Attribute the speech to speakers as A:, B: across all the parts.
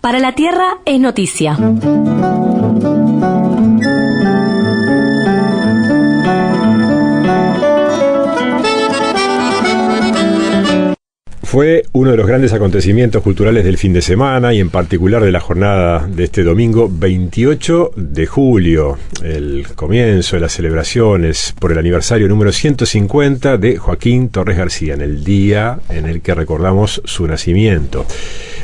A: Para la Tierra es noticia.
B: Fue uno de los grandes acontecimientos culturales del fin de semana y en particular de la jornada de este domingo 28 de julio, el comienzo de las celebraciones por el aniversario número 150 de Joaquín Torres García, en el día en el que recordamos su nacimiento.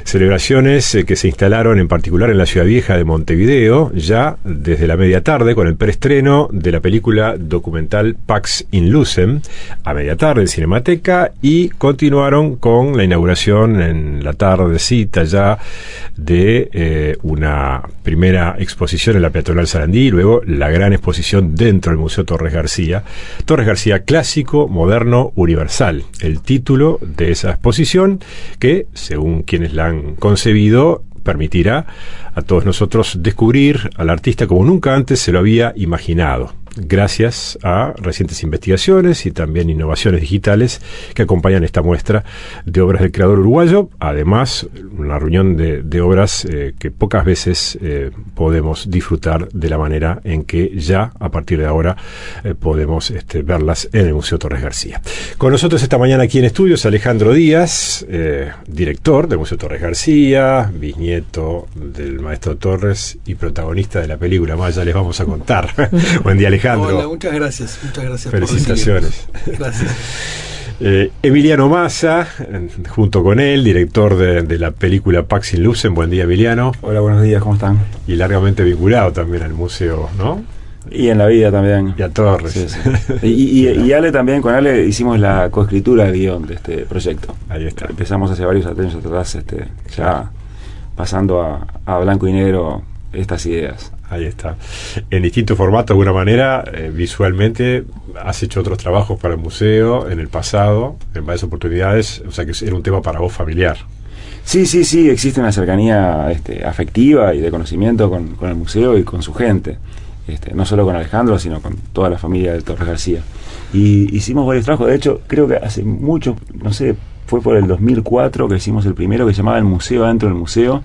B: Celebraciones que se instalaron en particular en la Ciudad Vieja de Montevideo ya desde la media tarde con el preestreno de la película documental Pax in Lucem a media tarde en Cinemateca, y continuaron con la inauguración en la tardecita ya de una primera exposición en la Peatonal Sarandí, y luego la gran exposición dentro del Museo Torres García. Torres García Clásico, Moderno, Universal, el título de esa exposición que, según quienes la han concebido, permitirá a todos nosotros descubrir al artista como nunca antes se lo había imaginado, gracias a recientes investigaciones y también innovaciones digitales que acompañan esta muestra de obras del creador uruguayo. Además, una reunión de obras que pocas veces podemos disfrutar de la manera en que ya a partir de ahora podemos verlas en el Museo Torres García. Con nosotros esta mañana aquí en estudios Alejandro Díaz, director del Museo Torres García, bisnieto del maestro Torres y protagonista de la película. Más ya les vamos a contar. Buen día, Alejandro.
C: Hola, muchas gracias.
B: Felicitaciones.
C: Gracias.
B: Emiliano Massa, junto con él, director de la película Pax in Lucem. Buen día, Emiliano.
D: Hola, buenos días, ¿cómo están?
B: Y largamente vinculado también al museo, ¿no?
D: Y en la vida también.
B: Y a Torres.
D: Sí, sí. Y Ale también, con Ale hicimos la coescritura del guión de este proyecto.
B: Ahí está.
D: Empezamos hace varios años atrás, ya pasando a blanco y negro estas ideas.
B: Ahí está. En distintos formatos, de alguna manera, visualmente, has hecho otros trabajos para el museo en el pasado, en varias oportunidades, o sea que era un tema para vos familiar.
D: Sí, existe una cercanía afectiva y de conocimiento con el museo y con su gente. No solo con Alejandro, sino con toda la familia de Torres García. Y hicimos varios trabajos, de hecho, creo que hace mucho, no sé, fue por el 2004 que hicimos el primero, que se llamaba El Museo Dentro del Museo.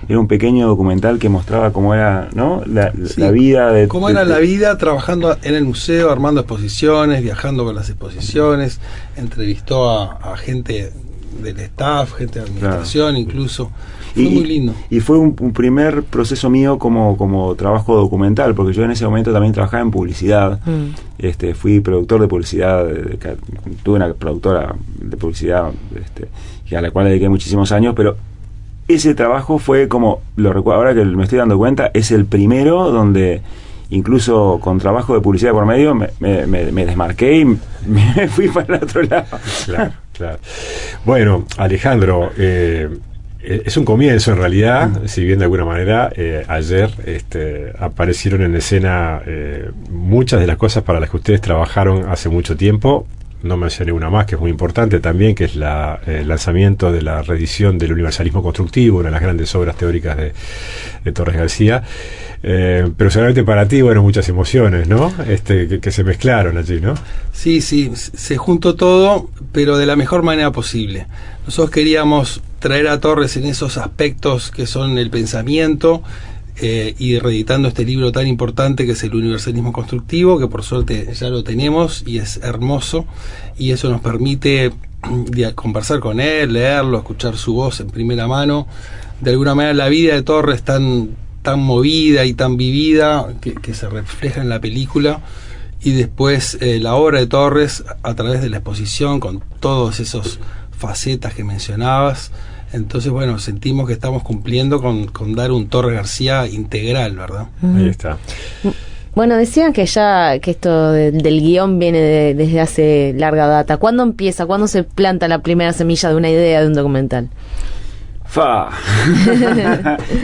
D: Era un pequeño documental que mostraba cómo era, ¿no? la vida de...
C: Cómo era la vida trabajando en el museo, armando exposiciones, viajando con las exposiciones. Entrevistó a gente del staff, gente de administración, claro. Incluso. Fue muy lindo. Y
D: fue un primer proceso mío como trabajo documental, porque yo en ese momento también trabajaba en publicidad. Fui productor de publicidad, tuve una productora de publicidad a la cual le dediqué muchísimos años, pero ese trabajo fue como, lo recuerdo ahora que me estoy dando cuenta, es el primero donde incluso con trabajo de publicidad por medio me desmarqué y me fui para el otro lado.
B: Claro. Bueno, Alejandro, es un comienzo en realidad, si bien de alguna manera ayer aparecieron en escena muchas de las cosas para las que ustedes trabajaron hace mucho tiempo. No mencioné una más que es muy importante también, que es el lanzamiento de la reedición del Universalismo Constructivo, una de las grandes obras teóricas de Torres García. Pero seguramente para ti, bueno, muchas emociones, ¿no? Que se mezclaron allí, ¿no?
C: Sí, se juntó todo, pero de la mejor manera posible. Nosotros queríamos traer a Torres en esos aspectos que son el pensamiento, y reeditando este libro tan importante que es el Universalismo Constructivo, que por suerte ya lo tenemos y es hermoso, y eso nos permite conversar con él, leerlo, escuchar su voz en primera mano. De alguna manera la vida de Torres tan movida y tan vivida que se refleja en la película, y después la obra de Torres a través de la exposición con todos esos facetas que mencionabas. Entonces, bueno, sentimos que estamos cumpliendo con dar un Torres García integral, ¿verdad?
B: Ahí está.
E: Bueno, decían que esto del guión viene desde hace larga data. ¿Cuándo empieza? ¿Cuándo se planta la primera semilla de una idea de un documental?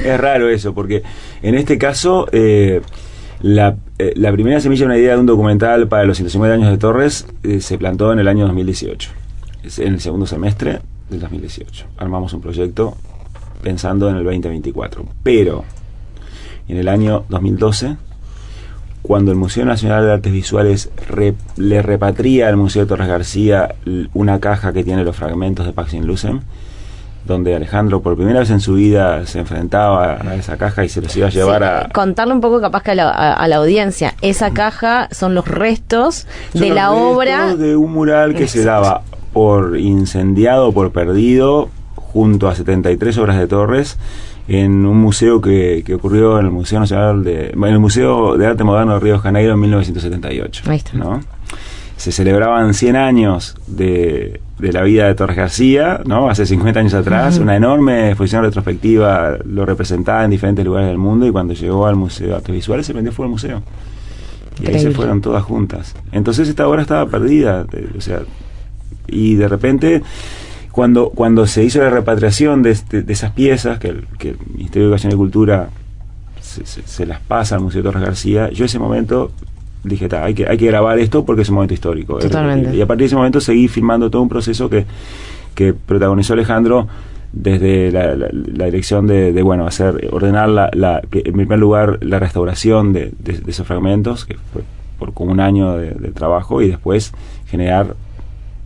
D: Es raro eso, porque en este caso la primera semilla de una idea de un documental para los 150 años de Torres se plantó en el año 2018, en el segundo semestre del 2018. Armamos un proyecto pensando en el 2024, pero en el año 2012, cuando el Museo Nacional de Artes Visuales le repatria al Museo Torres García una caja que tiene los fragmentos de Pax in Lucem, donde Alejandro por primera vez en su vida se enfrentaba a esa caja y se los iba a llevar a...
E: Contarle un poco capaz que a la audiencia, esa caja son los restos de la obra...
D: de un mural que se daba por incendiado, por perdido, junto a 73 obras de Torres, en un museo que ocurrió en el Museo Nacional en el Museo de Arte Moderno de Río de Janeiro en 1978.
E: Ahí está.
D: ¿No? Se celebraban 100 años de la vida de Torres García, ¿no? Hace 50 años atrás, una enorme exposición retrospectiva lo representaba en diferentes lugares del mundo, y cuando llegó al Museo de Artes Visuales se prendió fuego el museo. Y
E: Increíble.
D: ahí se fueron todas juntas. Entonces esta obra estaba perdida, o sea, y de repente cuando se hizo la repatriación de esas piezas que el Ministerio de Educación y Cultura se las pasa al Museo de Torres García, yo ese momento dije, hay que grabar esto porque es un momento histórico.
E: Totalmente.
D: Y a partir de ese momento seguí filmando todo un proceso que protagonizó Alejandro desde la dirección de ordenar en primer lugar la restauración de esos fragmentos, que fue por como un año de trabajo, y después generar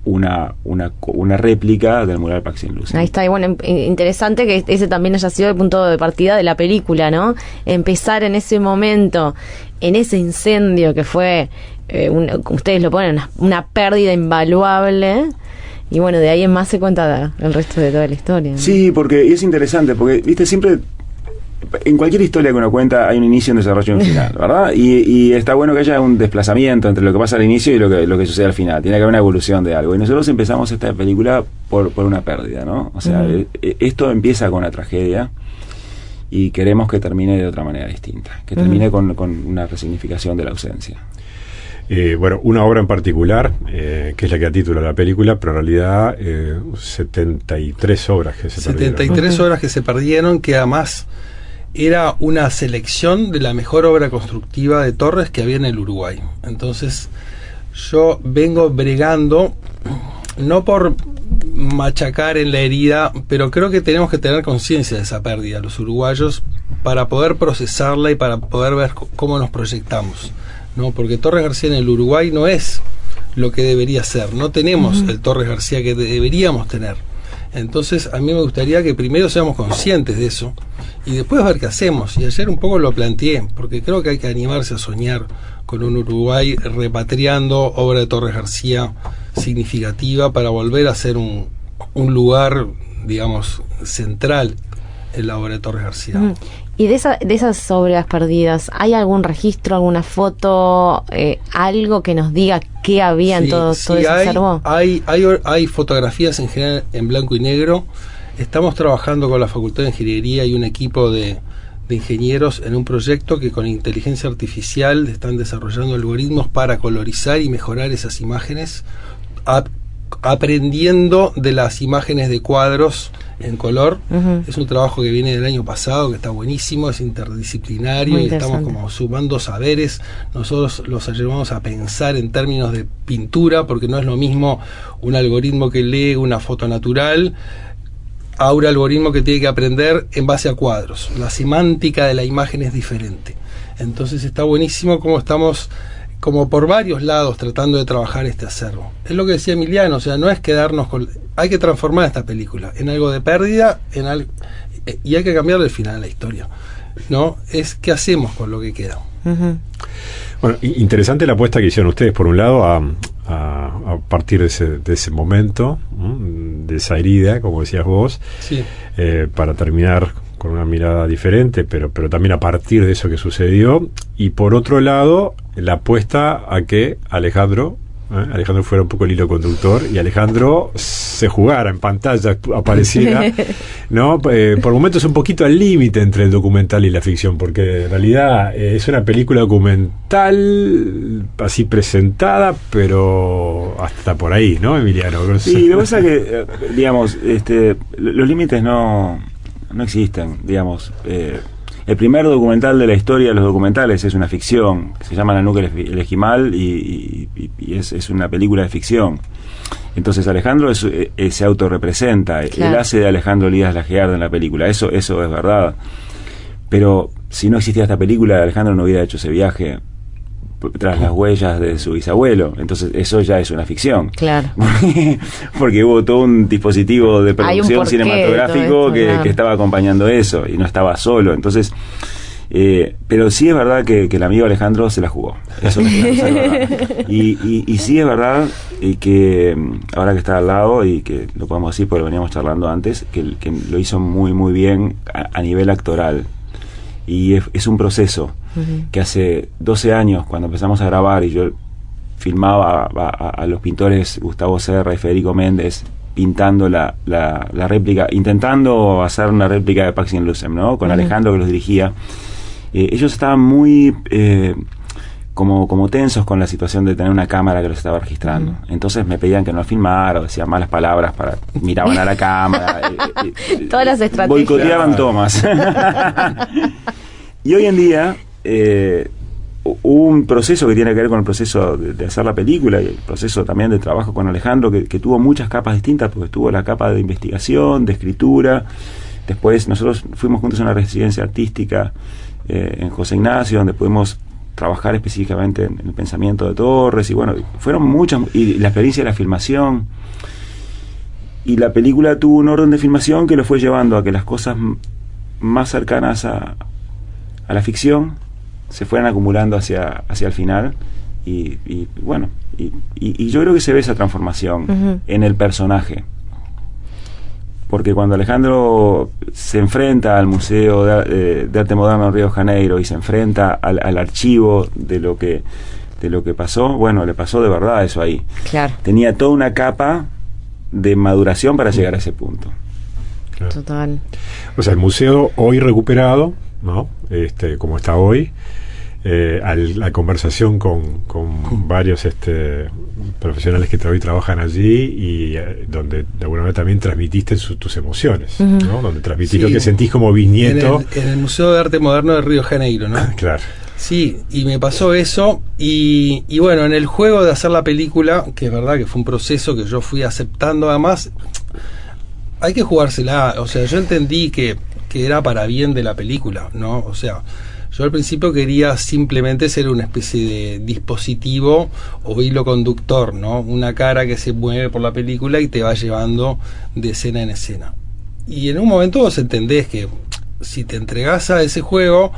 D: una réplica del mural Paxi en Luz.
E: Ahí está, y bueno, interesante que ese también haya sido el punto de partida de la película, ¿no? Empezar en ese momento, en ese incendio que fue, ustedes lo ponen, una pérdida invaluable, y bueno, de ahí en más se cuenta el resto de toda la historia, ¿no?
D: Sí, porque es interesante, porque, viste, siempre... En cualquier historia que uno cuenta hay un inicio, un desarrollo y un final, ¿verdad? Y está bueno que haya un desplazamiento entre lo que pasa al inicio y lo que sucede al final. Tiene que haber una evolución de algo. Y nosotros empezamos esta película por una pérdida, ¿no? O sea, esto empieza con una tragedia y queremos que termine de otra manera distinta. Que termine con una resignificación de la ausencia.
B: Una obra en particular, que es la que da título a la película, pero en realidad 73 obras que se perdieron.
C: 73 obras que se perdieron, que además... era una selección de la mejor obra constructiva de Torres que había en el Uruguay. Entonces yo vengo bregando, no por machacar en la herida, pero creo que tenemos que tener conciencia de esa pérdida los uruguayos para poder procesarla y para poder ver cómo nos proyectamos, ¿no? Porque Torres García en el Uruguay no es lo que debería ser, no tenemos el Torres García que deberíamos tener. Entonces a mí me gustaría que primero seamos conscientes de eso y después ver qué hacemos. Y ayer un poco lo planteé, porque creo que hay que animarse a soñar con un Uruguay repatriando obra de Torres García significativa para volver a ser un lugar, digamos, central en la obra de Torres García.
E: Y de esas obras perdidas, ¿hay algún registro, alguna foto, algo que nos diga qué había en todo ese acervo?
C: Hay fotografías en general en blanco y negro. Estamos trabajando con la Facultad de Ingeniería y un equipo de ingenieros en un proyecto que con inteligencia artificial están desarrollando algoritmos para colorizar y mejorar esas imágenes, aprendiendo de las imágenes de cuadros en color. Es un trabajo que viene del año pasado, que está buenísimo, es interdisciplinario y estamos como sumando saberes. Nosotros los ayudamos a pensar en términos de pintura, porque no es lo mismo un algoritmo que lee una foto natural a un algoritmo que tiene que aprender en base a cuadros. La semántica de la imagen es diferente. Entonces está buenísimo cómo estamos como por varios lados tratando de trabajar este acervo. Es lo que decía Emiliano, o sea, no es quedarnos con... Hay que transformar esta película en algo de pérdida, y hay que cambiarle el final a la historia, ¿no? Es qué hacemos con lo que queda.
B: Bueno, interesante la apuesta que hicieron ustedes, por un lado, a partir de ese momento, de esa herida, como decías vos,
C: sí.
B: Para terminar con una mirada diferente, pero también a partir de eso que sucedió. Y por otro lado, la apuesta a que Alejandro fuera un poco el hilo conductor y Alejandro se jugara en pantalla, apareciera, ¿no? Por momentos un poquito al límite entre el documental y la ficción, porque en realidad es una película documental así presentada, pero hasta por ahí, ¿no, Emiliano?
D: Sí, lo que pasa es que, digamos, los límites no existen, digamos. El primer documental de la historia de los documentales es una ficción, se llama La nuca el esquimal, y es una película de ficción. Entonces Alejandro se autorrepresenta, claro. Él hace de Alejandro Elías Lageardo en la película, eso es verdad. Pero si no existía esta película, Alejandro no hubiera hecho ese viaje tras las huellas de su bisabuelo. Entonces eso ya es una ficción.
E: Claro.
D: Porque hubo todo un dispositivo de
E: Hay un
D: producción
E: porqué de
D: cinematográfico
E: todo esto,
D: que
E: claro.
D: estaba acompañando eso, y no estaba solo. Entonces, pero sí es verdad que el amigo Alejandro se la jugó. Eso es verdad. Y sí es verdad que ahora que está al lado, y que lo podemos decir porque lo veníamos charlando antes, que lo hizo muy muy bien a nivel actoral. Y es un proceso que hace 12 años, cuando empezamos a grabar y yo filmaba a los pintores Gustavo Serra y Federico Méndez pintando la réplica, intentando hacer una réplica de Pax in Lucem, ¿no? Con Alejandro, que los dirigía. Ellos estaban muy como tensos con la situación de tener una cámara que los estaba registrando. Entonces me pedían que no filmara, o decían malas palabras, miraban a la cámara.
E: Todas las estrategias.
D: Boicoteaban tomas. Y hoy en día hubo un proceso que tiene que ver con el proceso de hacer la película, y el proceso también de trabajo con Alejandro, que tuvo muchas capas distintas, porque tuvo la capa de investigación, de escritura. Después nosotros fuimos juntos a una residencia artística en José Ignacio, donde pudimos trabajar específicamente en el pensamiento de Torres, y bueno, fueron muchas, y la experiencia de la filmación. Y la película tuvo un orden de filmación que lo fue llevando a que las cosas más cercanas a la ficción se fueran acumulando hacia el final, y bueno, y yo creo que se ve esa transformación en el personaje, porque cuando Alejandro se enfrenta al Museo de Arte Moderno de Río de Janeiro y se enfrenta al archivo de lo que pasó, bueno, le pasó de verdad eso ahí.
E: Claro.
D: Tenía toda una capa de maduración para llegar a ese punto.
B: Claro.
E: Total.
B: O sea, el museo hoy recuperado, ¿no? Como está hoy, la conversación con varios profesionales que hoy trabajan allí, y donde de alguna manera también transmitiste tus emociones, ¿no? Donde transmitís lo que sentís como bisnieto.
C: En el Museo de Arte Moderno de Río de Janeiro, ¿no?
B: Claro.
C: Sí, y me pasó eso, y bueno, en el juego de hacer la película, que es verdad que fue un proceso que yo fui aceptando, además hay que jugársela, o sea, yo entendí que era para bien de la película, ¿no? O sea, yo al principio quería simplemente ser una especie de dispositivo o hilo conductor, ¿no? Una cara que se mueve por la película y te va llevando de escena en escena. Y en un momento vos entendés que si te entregás a ese juego,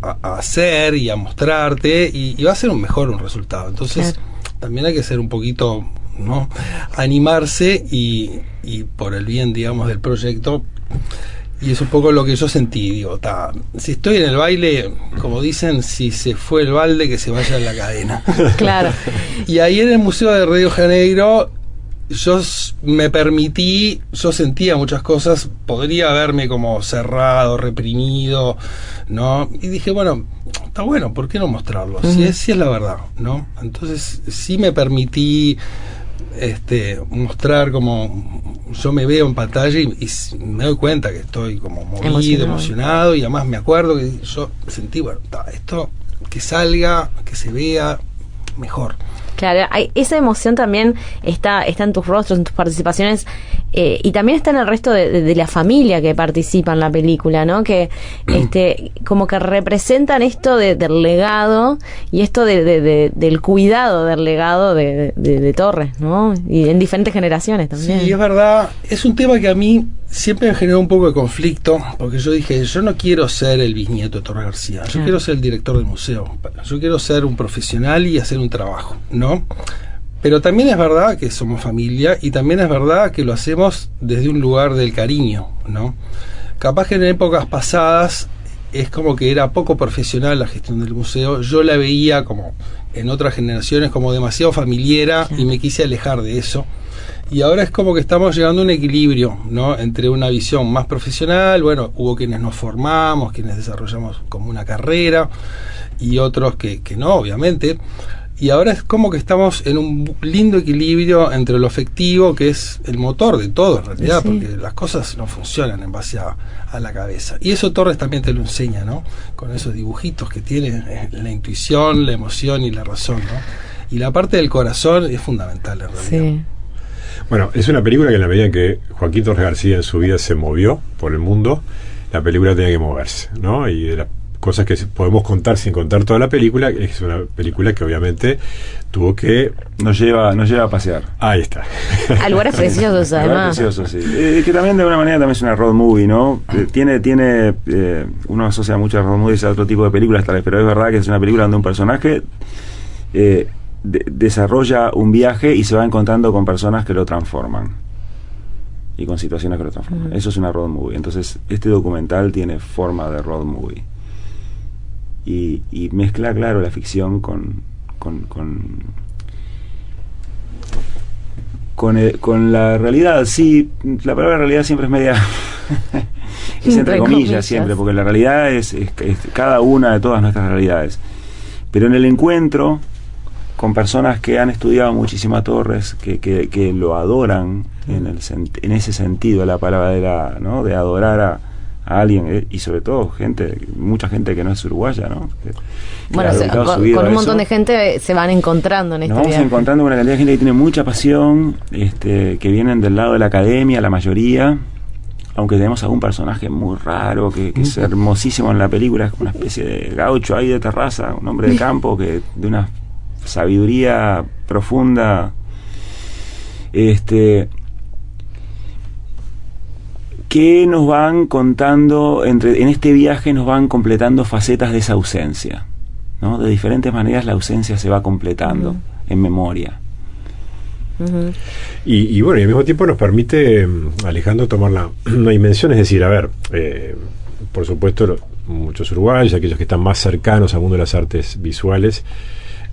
C: a hacer y a mostrarte, y va a ser un resultado. Entonces, claro, también hay que ser un poquito, ¿no? Animarse y por el bien, digamos, del proyecto. Y es un poco lo que yo sentí, digo, si estoy en el baile, como dicen, si se fue el balde, que se vaya en la cadena.
E: Claro.
C: Y ahí en el Museo de Río de Janeiro yo me permití, yo sentía muchas cosas, podría haberme como cerrado, reprimido, ¿no? Y dije, bueno, está bueno, ¿por qué no mostrarlo? Si es la verdad, ¿no? Entonces sí me permití mostrar como yo me veo en pantalla, y me doy cuenta que estoy como movido, emocionado, y además me acuerdo que yo sentí, bueno, esto que salga, que se vea mejor.
E: Claro, esa emoción también está en tus rostros, en tus participaciones, y también está en el resto de la familia que participa en la película, ¿no? Que como que representan esto del legado, y esto del cuidado del legado de Torres, ¿no? Y en diferentes generaciones también.
C: Sí, es verdad. Es un tema que a mí siempre me generó un poco de conflicto, porque yo dije, yo no quiero ser el bisnieto de Torres García, yo quiero ser el director del museo, yo quiero ser un profesional y hacer un trabajo, ¿no? Pero también es verdad que somos familia, y también es verdad que lo hacemos desde un lugar del cariño, ¿no? Capaz que en épocas pasadas es como que era poco profesional la gestión del museo, yo la veía como en otras generaciones como demasiado familiera, y me quise alejar de eso. Y ahora es como que estamos llegando a un equilibrio, ¿no? Entre una visión más profesional, bueno, hubo quienes nos formamos, quienes desarrollamos como una carrera, y otros que no, obviamente. Y ahora es como que estamos en un lindo equilibrio entre lo afectivo, que es el motor de todo en realidad, sí, porque las cosas no funcionan en base a la cabeza. Y eso Torres también te lo enseña, ¿no? Con esos dibujitos que tiene, la intuición, la emoción y la razón, ¿no? Y la parte del corazón es fundamental en realidad.
E: Sí.
B: Bueno, es una película que en la medida en que Joaquín Torres García en su vida se movió por el mundo, la película tenía que moverse, ¿no? Y de la cosas que podemos contar sin contar toda la película. Es una película que obviamente tuvo que...
D: Nos lleva a pasear.
B: Ahí está.
E: A lugares preciosos, además.
D: Precioso, sí. Que también de alguna manera también es una road movie, ¿no? Uno asocia muchas road movies a otro tipo de películas, tal vez, pero es verdad que es una película donde un personaje desarrolla un viaje y se va encontrando con personas que lo transforman y con situaciones que lo transforman. Eso es una road movie. Entonces este documental tiene forma de road movie y mezcla, claro, la ficción con la realidad. Sí, la palabra realidad siempre es media es entre comillas siempre, porque la realidad es cada una de todas nuestras realidades, pero en el encuentro con personas que han estudiado muchísimo a Torres, que lo adoran en ese sentido de la palabra, ¿no? De adorar a alguien, y sobre todo mucha gente que no es uruguaya, ¿no?
E: Bueno, con un montón de gente se van encontrando en este viaje.
D: Vamos encontrando una cantidad de gente que tiene mucha pasión, que vienen del lado de la academia, la mayoría, aunque tenemos algún personaje muy raro, que es hermosísimo en la película, es como una especie de gaucho ahí de terraza, un hombre de campo que de una sabiduría profunda, que nos van contando, en este viaje nos van completando facetas de esa ausencia, ¿no? De diferentes maneras la ausencia se va completando en memoria.
B: Y bueno, y al mismo tiempo nos permite, Alejandro, tomar la dimensión, es decir, a ver, por supuesto, muchos uruguayos, aquellos que están más cercanos al mundo de las artes visuales,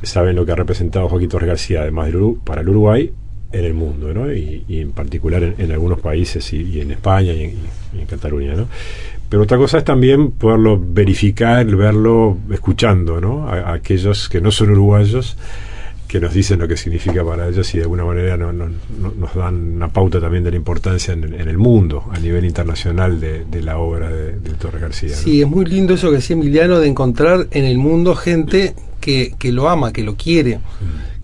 B: saben lo que ha representado Joaquín Torres García, además para el Uruguay, en el mundo, ¿no? Y en particular en algunos países y en España y en Cataluña, ¿no? Pero otra cosa es también poderlo verificar, verlo escuchando, ¿no? A aquellos que no son uruguayos, que nos dicen lo que significa para ellos y de alguna manera nos dan una pauta también de la importancia en el mundo, a nivel internacional, de la obra de Torres García, ¿no?
C: Sí, es muy lindo eso que decía Emiliano, de encontrar en el mundo gente que lo ama, que lo quiere,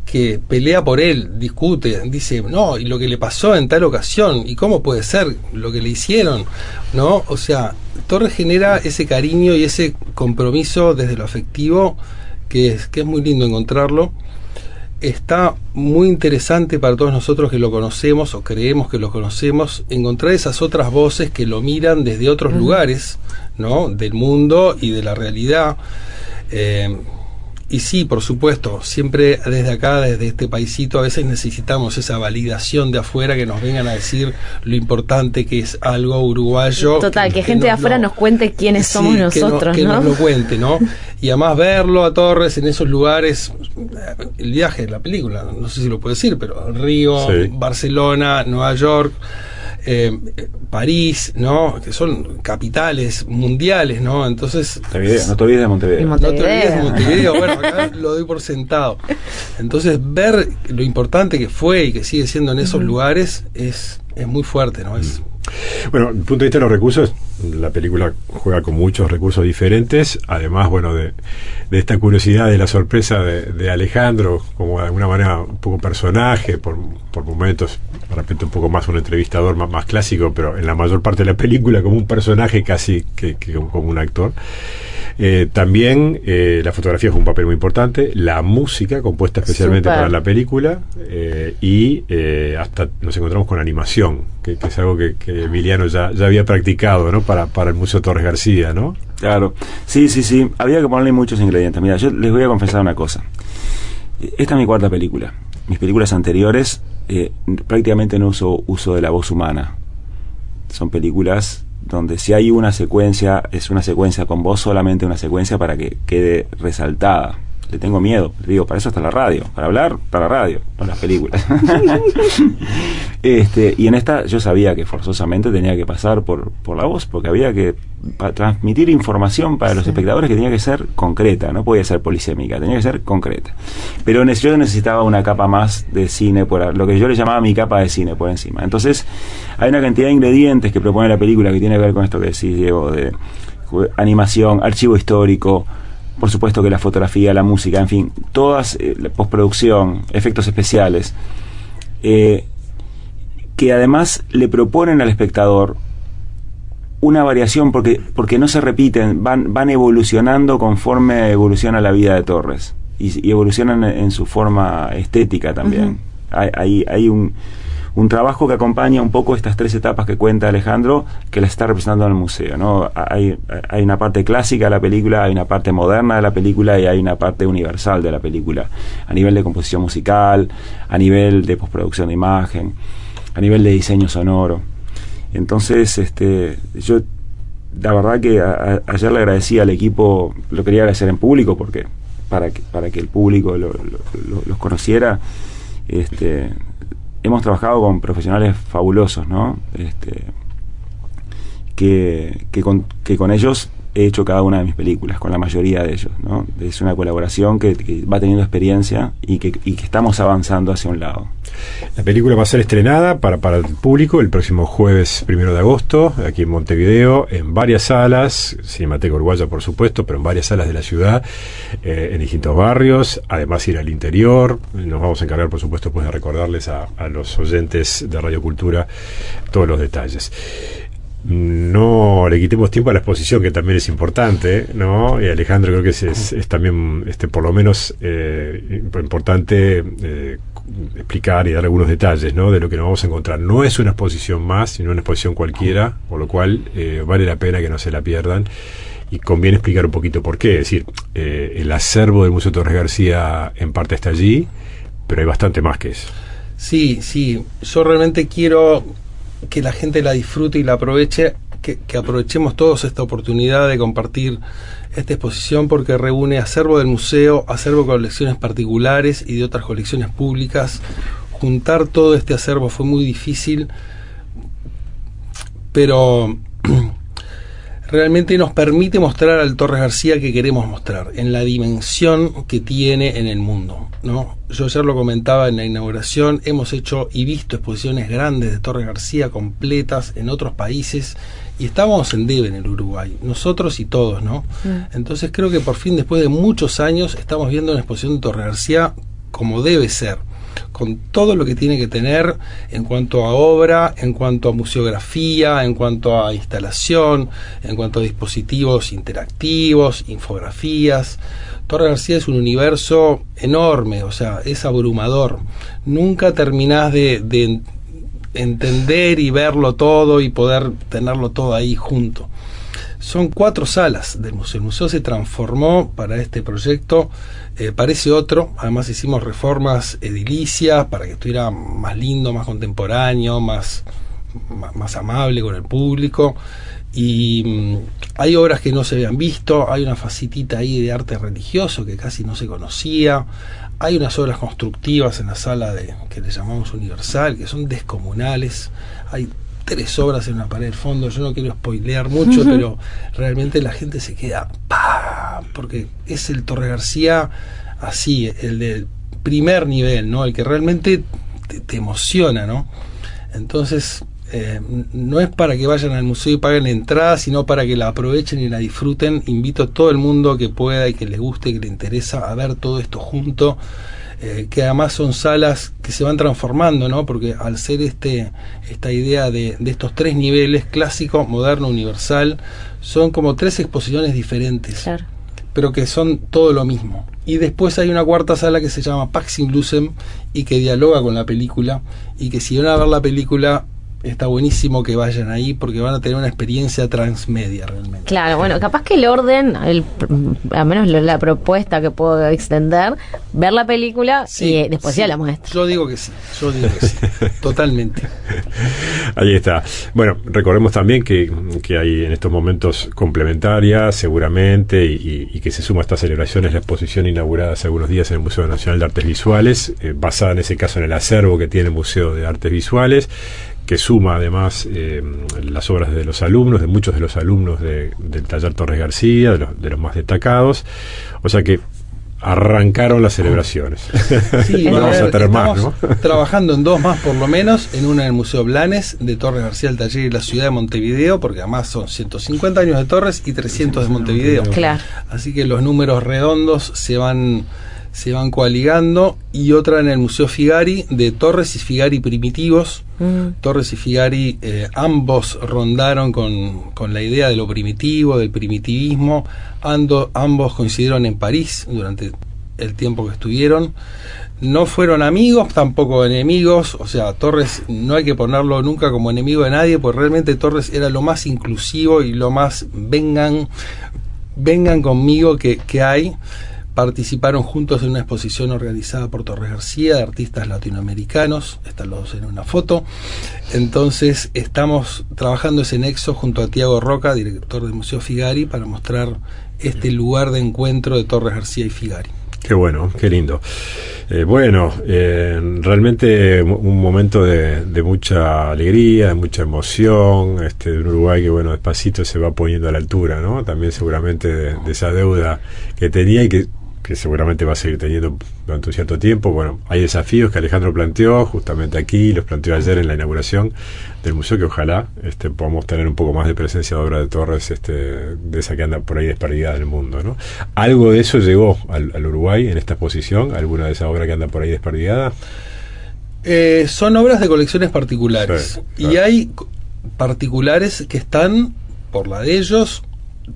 C: que pelea por él, discute, dice, no, y lo que le pasó en tal ocasión, y cómo puede ser lo que le hicieron, ¿no? O sea, Torres genera ese cariño y ese compromiso desde lo afectivo que es muy lindo encontrarlo. Está muy interesante para todos nosotros que lo conocemos o creemos que lo conocemos, encontrar esas otras voces que lo miran desde otros lugares, ¿no? Del mundo y de la realidad. Y sí, por supuesto, siempre desde acá, desde este paisito, a veces necesitamos esa validación de afuera, que nos vengan a decir lo importante que es algo uruguayo.
E: Total, que gente de afuera nos cuente quiénes somos nosotros,
C: que
E: ¿no?
C: nos lo cuente, ¿no? Y además verlo a Torres en esos lugares, el viaje de la película, no sé si lo puedo decir, pero Río, sí, Barcelona, Nueva York, París, ¿no? Que son capitales mundiales, ¿no? Entonces,
D: no te olvides de Montevideo.
C: No te olvides de Montevideo. Bueno, acá lo doy por sentado. Entonces, ver lo importante que fue y que sigue siendo en esos lugares es muy fuerte, ¿no?
B: Bueno, desde el punto de vista de los recursos, la película juega con muchos recursos diferentes, además, bueno, de esta curiosidad, de la sorpresa de Alejandro, como de alguna manera un poco personaje, por momentos, de repente un poco más un entrevistador más clásico, pero en la mayor parte de la película como un personaje casi que como un actor. También la fotografía fue un papel muy importante, la música compuesta especialmente para la película, y hasta nos encontramos con animación, que es algo que Emiliano ya había practicado, ¿no? Para el Museo Torres García, ¿no?
D: Claro, sí, había que ponerle muchos ingredientes. Mira, yo les voy a confesar una cosa. Esta es mi cuarta película. Mis películas anteriores prácticamente no uso de la voz humana. Son películas donde si hay una secuencia, es una secuencia con voz, solamente una secuencia para que quede resaltada. Le tengo miedo, le digo, para eso está la radio, para hablar, para la radio, no las películas. Y en esta yo sabía que forzosamente tenía que pasar por la voz, porque había que transmitir información para los espectadores que tenía que ser concreta, no podía ser polisémica, tenía que ser concreta. Pero yo necesitaba una capa más de cine, lo que yo le llamaba mi capa de cine por encima. Entonces hay una cantidad de ingredientes que propone la película que tiene que ver con esto que decís, Diego, de animación, archivo histórico, por supuesto que la fotografía, la música, en fin, todas, la postproducción, efectos especiales, que además le proponen al espectador una variación porque no se repiten, van evolucionando conforme evoluciona la vida de Torres y evolucionan en su forma estética también. Hay un trabajo que acompaña un poco estas 3 etapas que cuenta Alejandro, que la está representando en el museo, ¿no? Hay una parte clásica de la película, hay una parte moderna de la película y hay una parte universal de la película, a nivel de composición musical, a nivel de postproducción de imagen, a nivel de diseño sonoro. Entonces, yo la verdad que ayer le agradecí al equipo, lo quería agradecer en público porque para que el público los conociera. Hemos trabajado con profesionales fabulosos, ¿no? Que con ellos he hecho cada una de mis películas, con la mayoría de ellos, ¿no? Es una colaboración que va teniendo experiencia y que estamos avanzando hacia un lado.
B: La película va a ser estrenada para el público el próximo jueves 1 de agosto, aquí en Montevideo, en varias salas, Cinemateca Uruguaya por supuesto, pero en varias salas de la ciudad, en distintos barrios, además ir al interior. Nos vamos a encargar por supuesto pues de recordarles a los oyentes de Radio Cultura todos los detalles. No le quitemos tiempo a la exposición, que también es importante, ¿no? Y Alejandro, creo que es también por lo menos importante explicar y dar algunos detalles, ¿no? De lo que nos vamos a encontrar. No es una exposición más, sino una exposición cualquiera, por lo cual vale la pena que no se la pierdan. Y conviene explicar un poquito por qué. Es decir, el acervo del Museo Torres García en parte está allí, pero hay bastante más que eso.
C: Sí, yo realmente quiero que la gente la disfrute y la aproveche, que aprovechemos todos esta oportunidad de compartir esta exposición, porque reúne acervo del museo, acervo con colecciones particulares y de otras colecciones públicas. Juntar todo este acervo fue muy difícil, pero realmente nos permite mostrar al Torres García que queremos mostrar, en la dimensión que tiene en el mundo, ¿no? Yo ayer lo comentaba en la inauguración, hemos hecho y visto exposiciones grandes de Torres García completas en otros países y estamos en debe en el Uruguay, nosotros y todos, ¿no? Entonces creo que por fin, después de muchos años, estamos viendo una exposición de Torres García como debe ser, con todo lo que tiene que tener en cuanto a obra, en cuanto a museografía, en cuanto a instalación, en cuanto a dispositivos interactivos, infografías. Torres García es un universo enorme, o sea, es abrumador. Nunca terminás de entender y verlo todo y poder tenerlo todo ahí junto. Son 4 salas del museo. El museo se transformó para este proyecto, parece otro. Además hicimos reformas edilicias para que estuviera más lindo, más contemporáneo, más amable con el público. Y hay obras que no se habían visto, hay una facetita ahí de arte religioso que casi no se conocía, hay unas obras constructivas en la sala que le llamamos Universal, que son descomunales, hay 3 obras en una pared del fondo. Yo no quiero spoilear mucho, pero realmente la gente se queda ¡pah! Porque es el Torres García así, el del primer nivel, ¿no? El que realmente te emociona, ¿no? Entonces no es para que vayan al museo y paguen la entrada, sino para que la aprovechen y la disfruten. Invito a todo el mundo que pueda y que le guste, que le interesa, a ver todo esto junto, que además son salas que se van transformando, ¿no? Porque al ser esta idea de estos 3 niveles, clásico, moderno, universal, son como 3 exposiciones diferentes, claro, pero que son todo lo mismo. Y después hay una 4ª sala que se llama Pax Inclusem y que dialoga con la película, y que si van a ver la película está buenísimo que vayan ahí porque van a tener una experiencia transmedia realmente.
E: Claro, bueno, capaz que el orden, al menos la propuesta que puedo extender, ver la película, sí, y después sí, ya la muestra.
C: Yo digo que sí, totalmente.
B: Ahí está. Bueno, recordemos también que hay en estos momentos complementarias seguramente y que se suma a estas celebraciones la exposición inaugurada hace algunos días en el Museo Nacional de Artes Visuales, basada en ese caso en el acervo que tiene el Museo de Artes Visuales, que suma además las obras de los alumnos, de muchos de los alumnos del taller Torres García, de los más destacados. O sea que arrancaron las celebraciones.
C: Sí, vamos a tener más, ¿no? Trabajando en 2 más por lo menos, en una en el Museo Blanes de Torres García, el taller y la ciudad de Montevideo, porque además son 150 años de Torres y 300 de Montevideo.
E: Claro.
C: Así que los números redondos se van se van coaligando, y otra en el Museo Figari, de Torres y Figari primitivos. Torres y Figari ambos rondaron con la idea de lo primitivo, del primitivismo. Ambos coincidieron en París durante el tiempo que estuvieron. No fueron amigos, tampoco enemigos. O sea, Torres no hay que ponerlo nunca como enemigo de nadie, porque realmente Torres era lo más inclusivo y lo más vengan conmigo que hay. Participaron juntos en una exposición organizada por Torres García de artistas latinoamericanos. Están los dos en una foto. Entonces estamos trabajando ese nexo junto a Tiago Roca, director del Museo Figari, para mostrar este lugar de encuentro de Torres García y Figari.
B: Qué bueno, qué lindo. Realmente un momento de mucha alegría, de mucha emoción, de un Uruguay que, bueno, despacito se va poniendo a la altura, ¿no? También seguramente de esa deuda que tenía y que seguramente va a seguir teniendo durante un cierto tiempo. Bueno, hay desafíos que Alejandro planteó justamente aquí, los planteó ayer en la inauguración del museo, que ojalá podamos tener un poco más de presencia de obra de Torres, de esa que anda por ahí desperdigada en el mundo, ¿no? ¿Algo de eso llegó al Uruguay en esta exposición? ¿Alguna de esas obras que anda por ahí desperdigada?
C: Son obras de colecciones particulares,
B: sí, claro.
C: Y hay particulares que están, por la de ellos,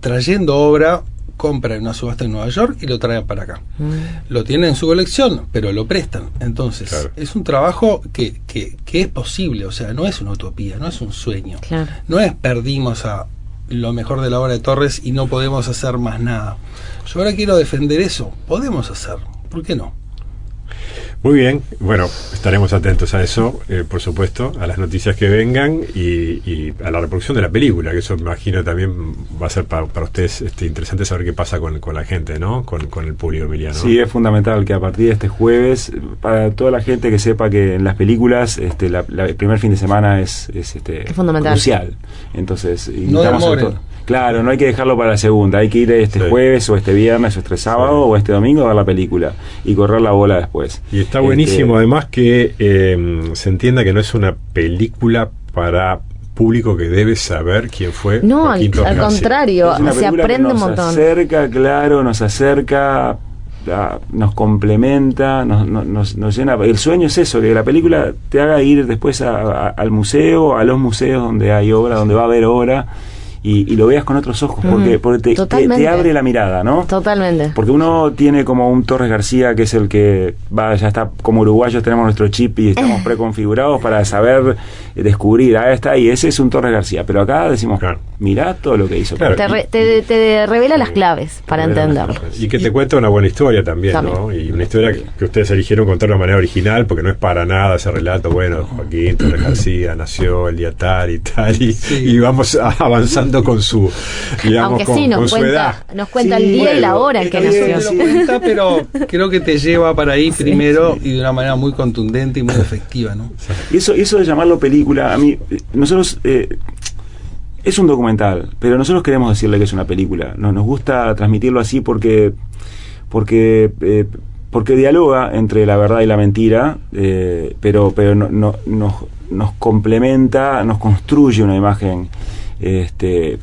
C: trayendo obra, compran en una subasta en Nueva York y lo traen para acá. Lo tienen en su colección, pero lo prestan. Entonces, claro, es un trabajo que es posible. O sea, no es una utopía, no es un sueño.
E: Claro.
C: No es perdimos a lo mejor de la obra de Torres y no podemos hacer más nada. Yo ahora quiero defender eso. Podemos hacer. ¿Por qué no?
B: Muy bien, bueno, estaremos atentos a eso, por supuesto, a las noticias que vengan y a la reproducción de la película, que eso me imagino también va a ser para ustedes interesante saber qué pasa con la gente, ¿no? Con el público, Emiliano.
D: Sí, es fundamental que a partir de este jueves, para toda la gente que sepa que en las películas el primer fin de semana es
E: fundamental,
D: crucial. Entonces,
C: no demoren.
D: Claro, no hay que dejarlo para la segunda, hay que ir sí, jueves o este viernes o este sábado, sí, o este domingo a ver la película y correr la bola después.
B: Y está buenísimo además que se entienda que no es una película para público que debe saber quién fue.
E: No, al contrario, se aprende un montón.
D: Nos acerca, nos complementa, nos llena. El sueño es eso, que la película te haga ir después al museo, a los museos donde hay obra, donde va a haber obra. Y lo veas con otros ojos, porque te abre la mirada, ¿no?
E: Totalmente.
D: Porque uno tiene como un Torres García, que es el que ya está, como uruguayos tenemos nuestro chip y estamos preconfigurados para saber descubrir, está, y ese es un Torres García. Pero acá decimos, claro, mirá todo lo que hizo.
B: Claro.
E: Te revela las claves para entenderlo.
B: Y que te cuenta una buena historia también, ¿no? Y una historia que ustedes eligieron contar de una manera original, porque no es para nada ese relato, bueno, Joaquín Torres García nació el día tal y tal, y vamos avanzando con su, digamos,
E: aunque sí,
B: con su edad.
E: Nos cuenta el día y la hora en que nació.
C: Te lo cuenta, pero creo que te lleva para ahí primero y de una manera muy contundente y muy efectiva, ¿no?
D: Y eso de llamarlo película, a mí, nosotros es un documental, pero nosotros queremos decirle que es una película. Nos gusta transmitirlo así porque dialoga entre la verdad y la mentira, pero nos complementa, nos construye una imagen de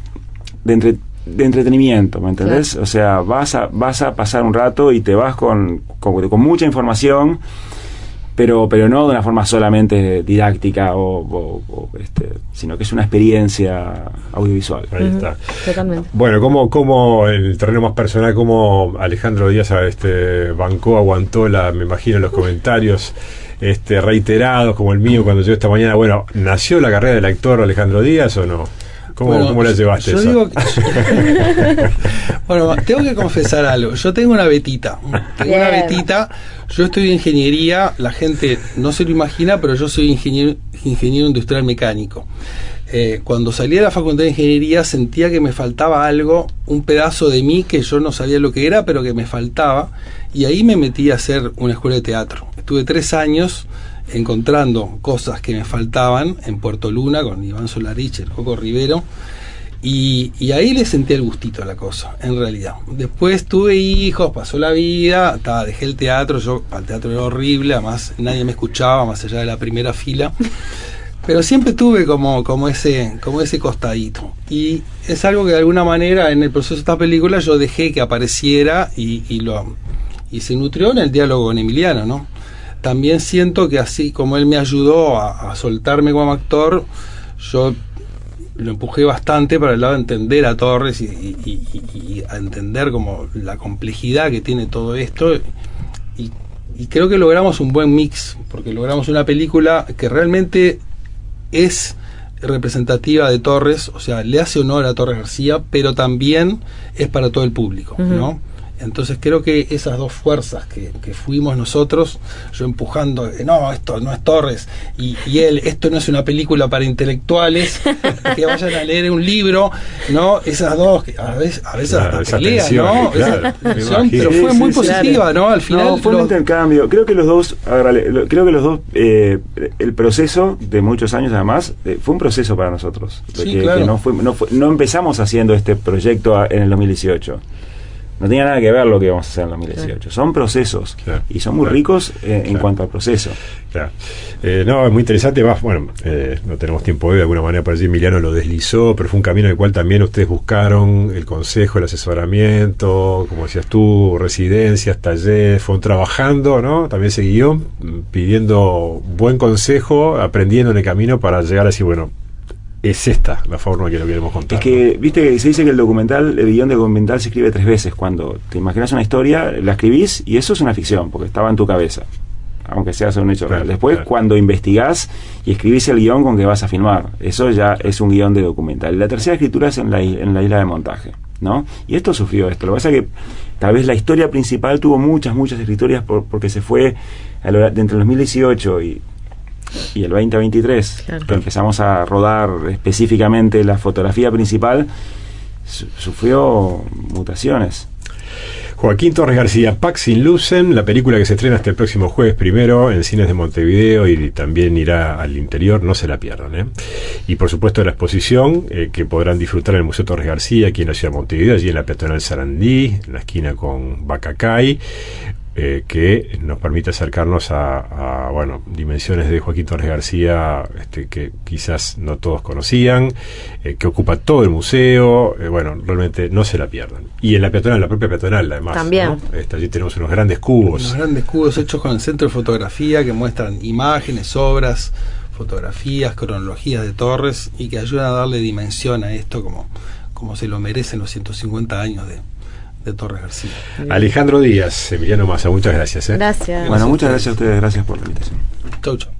D: entretenimiento, ¿me entendés? Claro. O sea, vas a pasar un rato y te vas con mucha información, pero no de una forma solamente didáctica sino que es una experiencia audiovisual.
B: Ahí está.
E: Totalmente.
B: Bueno, como en el terreno más personal, como Alejandro Díaz bancó, aguantó me imagino, los comentarios reiterados como el mío cuando llegó esta mañana. Bueno, ¿nació la carrera del actor Alejandro Díaz o no? ¿Cómo la llevaste
C: yo
B: esa?
C: Digo bueno, tengo que confesar algo. Yo tengo una betita. Yo estudio ingeniería. La gente no se lo imagina, pero yo soy ingeniero industrial mecánico. Cuando salí de la facultad de ingeniería sentía que me faltaba algo, un pedazo de mí que yo no sabía lo que era, pero que me faltaba. Y ahí me metí a hacer una escuela de teatro. Estuve 3 años encontrando cosas que me faltaban en Puerto Luna con Iván Solarich, el Coco Rivero, y ahí le sentí el gustito a la cosa, en realidad. Después tuve hijos, pasó la vida, dejé el teatro, el teatro era horrible, además nadie me escuchaba más allá de la primera fila, pero siempre tuve como ese costadito, y es algo que de alguna manera en el proceso de esta película yo dejé que apareciera y y se nutrió en el diálogo con Emiliano, ¿no? También siento que así como él me ayudó a soltarme como actor, yo lo empujé bastante para el lado de entender a Torres y a entender como la complejidad que tiene todo esto, y creo que logramos un buen mix, porque logramos una película que realmente es representativa de Torres, o sea, le hace honor a Torres García, pero también es para todo el público, ¿no? Entonces creo que esas dos fuerzas que fuimos nosotros, yo empujando, no, esto no es Torres, y él, esto no es una película para intelectuales, que vayan a leer un libro, ¿no? Esas dos, que a veces hasta pelean, ¿no?
B: Claro,
C: Esa tensión, pero fue muy positiva, ¿no? Al final...
D: No, fue un intercambio. Creo que los dos, el proceso de muchos años además, fue un proceso para nosotros.
C: Sí, claro.
D: Que no empezamos haciendo este proyecto en el 2018. No tenía nada que ver lo que íbamos a hacer en 2018. Claro. Son procesos, claro, y son muy ricos en cuanto al proceso.
B: Claro. No, es muy interesante. Bueno, no tenemos tiempo hoy, de alguna manera para decir, Emiliano lo deslizó, pero fue un camino en el cual también ustedes buscaron el consejo, el asesoramiento, como decías tú, residencias, talleres, fueron trabajando, ¿no? También se guió pidiendo buen consejo, aprendiendo en el camino para llegar a decir, bueno, es esta la forma que lo queremos contar.
D: Es que, viste que se dice que el guión de documental se escribe 3 veces. Cuando te imaginas una historia, la escribís y eso es una ficción, porque estaba en tu cabeza, aunque sea un hecho real. Después, cuando investigás y escribís el guión con que vas a filmar, eso ya es un guión de documental. La tercera escritura es en la isla de montaje, ¿no? Y esto sufrió esto. Lo que pasa es que tal vez la historia principal tuvo muchas escrituras porque se fue entre el 2018 y el 2023, claro, que empezamos a rodar específicamente la fotografía principal, sufrió mutaciones.
B: Joaquín Torres García, Pax in Lucem, la película que se estrena hasta el próximo jueves 1 en cines de Montevideo y también irá al interior, no se la pierdan, ¿eh? Y por supuesto la exposición que podrán disfrutar en el Museo Torres García, aquí en la ciudad de Montevideo, allí en la peatonal Sarandí, en la esquina con Bacacay, que nos permite acercarnos a dimensiones de Joaquín Torres García que quizás no todos conocían, que ocupa todo el museo. Realmente no se la pierdan. Y en la peatonal, la propia peatonal, además,
E: también,
B: ¿no? Allí tenemos unos grandes cubos.
C: Unos grandes cubos hechos con el Centro de Fotografía que muestran imágenes, obras, fotografías, cronologías de Torres y que ayudan a darle dimensión a esto como se lo merecen los 150 años de Torres García.
B: Alejandro Díaz, Emiliano Massa, muchas gracias.
E: Gracias.
D: Bueno, muchas gracias a ustedes, gracias por la invitación.
C: Chau, chau.